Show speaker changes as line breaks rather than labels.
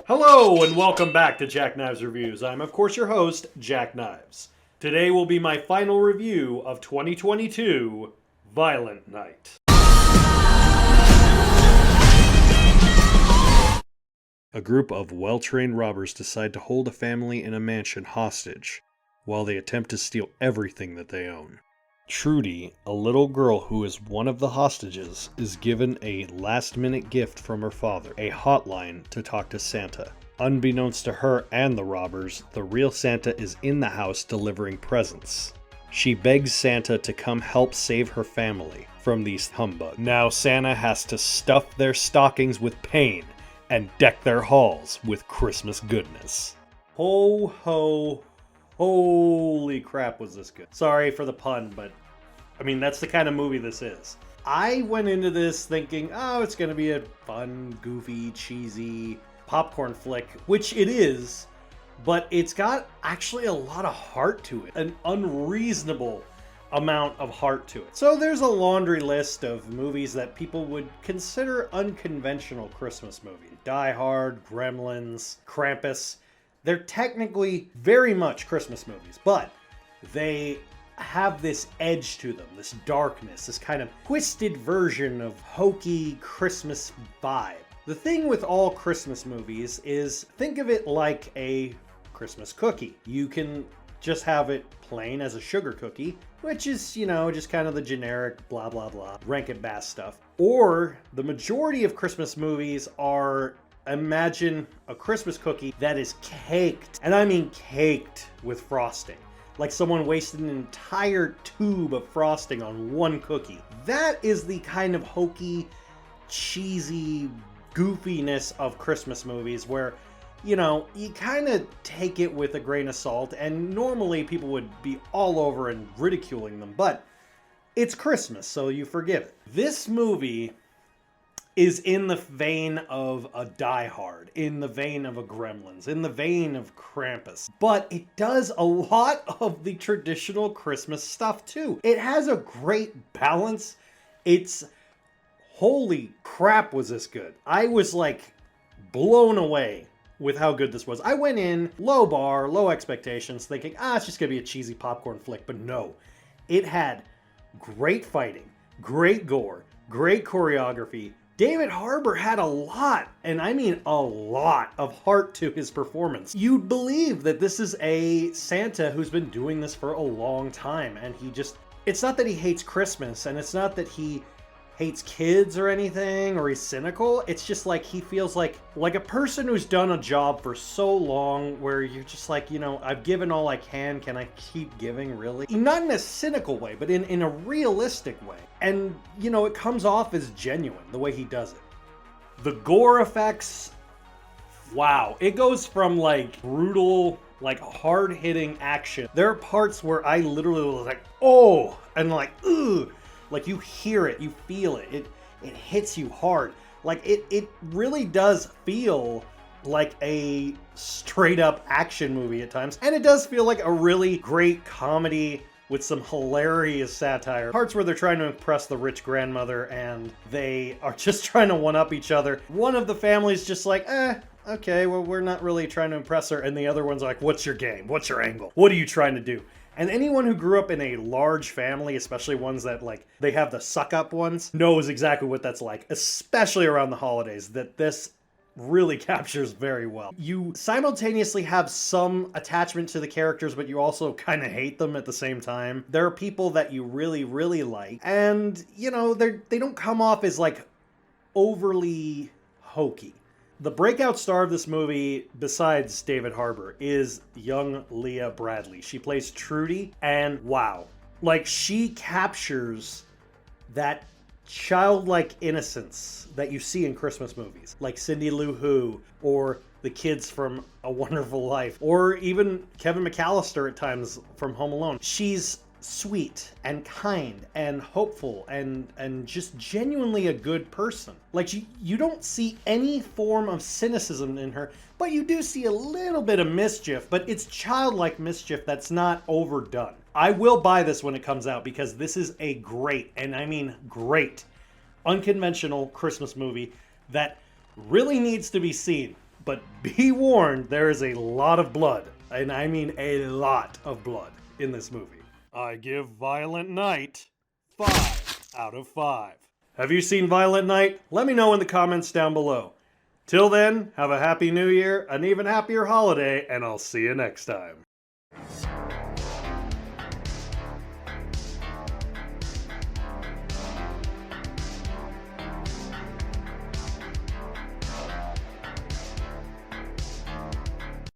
Hello and welcome back to Jackknives Reviews. I'm of course your host, Jackknives. Today will be my final review of 2022, Vioent Night. A group of well-trained robbers decide to hold a family in a mansion hostage while they attempt to steal everything that they own. Trudy, a little girl who is one of the hostages, is given a last-minute gift from her father, a hotline to talk to Santa. Unbeknownst to her and the robbers, the real Santa is in the house delivering presents. She begs Santa to come help save her family from these humbugs. Now Santa has to stuff their stockings with pain and deck their halls with Christmas goodness. Ho ho, holy crap was this good. Sorry for the pun, but I mean, that's the kind of movie this is. I went into this thinking, oh, it's going to be a fun, goofy, cheesy popcorn flick, which it is, but it's got actually a lot of heart to it, an unreasonable amount of heart to it. So there's a laundry list of movies that people would consider unconventional Christmas movies. Die Hard, Gremlins, Krampus. They're technically very much Christmas movies, but they have this edge to them, this darkness, this kind of twisted version of hokey Christmas vibe. The thing with all Christmas movies is, think of it like a Christmas cookie. You can just have it plain as a sugar cookie, which is, you know, just kind of the generic blah blah blah, Rankin Bass stuff. Or the majority of Christmas movies are, imagine a Christmas cookie that is caked, and I mean caked, with frosting. Like someone wasted an entire tube of frosting on one cookie. That is the kind of hokey, cheesy goofiness of Christmas movies where, you know, you kind of take it with a grain of salt, and normally people would be all over and ridiculing them, but it's Christmas, so you forgive it. This movie is in the vein of a Die Hard, in the vein of a Gremlins, in the vein of Krampus. But it does a lot of the traditional Christmas stuff too. It has a great balance. It's, holy crap was this good. I was like blown away with how good this was. I went in low bar, low expectations, thinking, it's just gonna be a cheesy popcorn flick, but no. It had great fighting, great gore, great choreography. David Harbour had a lot, and I mean a lot, of heart to his performance. You'd believe that this is a Santa who's been doing this for a long time, and he just, it's not that he hates Christmas, and it's not that he hates kids or anything, or he's cynical. It's just like he feels like a person who's done a job for so long where you're just like, you know, I've given all I can I keep giving, really? Not in a cynical way, but in a realistic way. And, you know, it comes off as genuine, the way he does it. The gore effects, wow. It goes from like brutal, like hard-hitting action. There are parts where I literally was like, oh, and like, ugh. Like, you hear it, you feel it, it hits you hard. Like, it really does feel like a straight-up action movie at times. And it does feel like a really great comedy with some hilarious satire. Parts where they're trying to impress the rich grandmother and they are just trying to one-up each other. One of the families just like, okay, well, we're not really trying to impress her. And the other one's like, what's your game? What's your angle? What are you trying to do? And anyone who grew up in a large family, especially ones that, like, they have the suck-up ones, knows exactly what that's like, especially around the holidays, that this really captures very well. You simultaneously have some attachment to the characters, but you also kind of hate them at the same time. There are people that you really, really like, and, you know, they don't come off as, like, overly hokey. The breakout star of this movie, besides David Harbour, is young Leah Bradley. She plays Trudy, and wow. Like, she captures that childlike innocence that you see in Christmas movies, like Cindy Lou Who, or the kids from A Wonderful Life, or even Kevin McAllister at times from Home Alone. She's sweet and kind and hopeful and just genuinely a good person. Like you don't see any form of cynicism in her, but you do see a little bit of mischief, but it's childlike mischief that's not overdone. I will buy this when it comes out because this is a great, and I mean great, unconventional Christmas movie that really needs to be seen. But be warned, there is a lot of blood, and I mean a lot of blood in this movie. I give Vioent Night 5 out of 5. Have you seen Vioent Night? Let me know in the comments down below. Till then, have a happy new year, an even happier holiday, and I'll see you next time.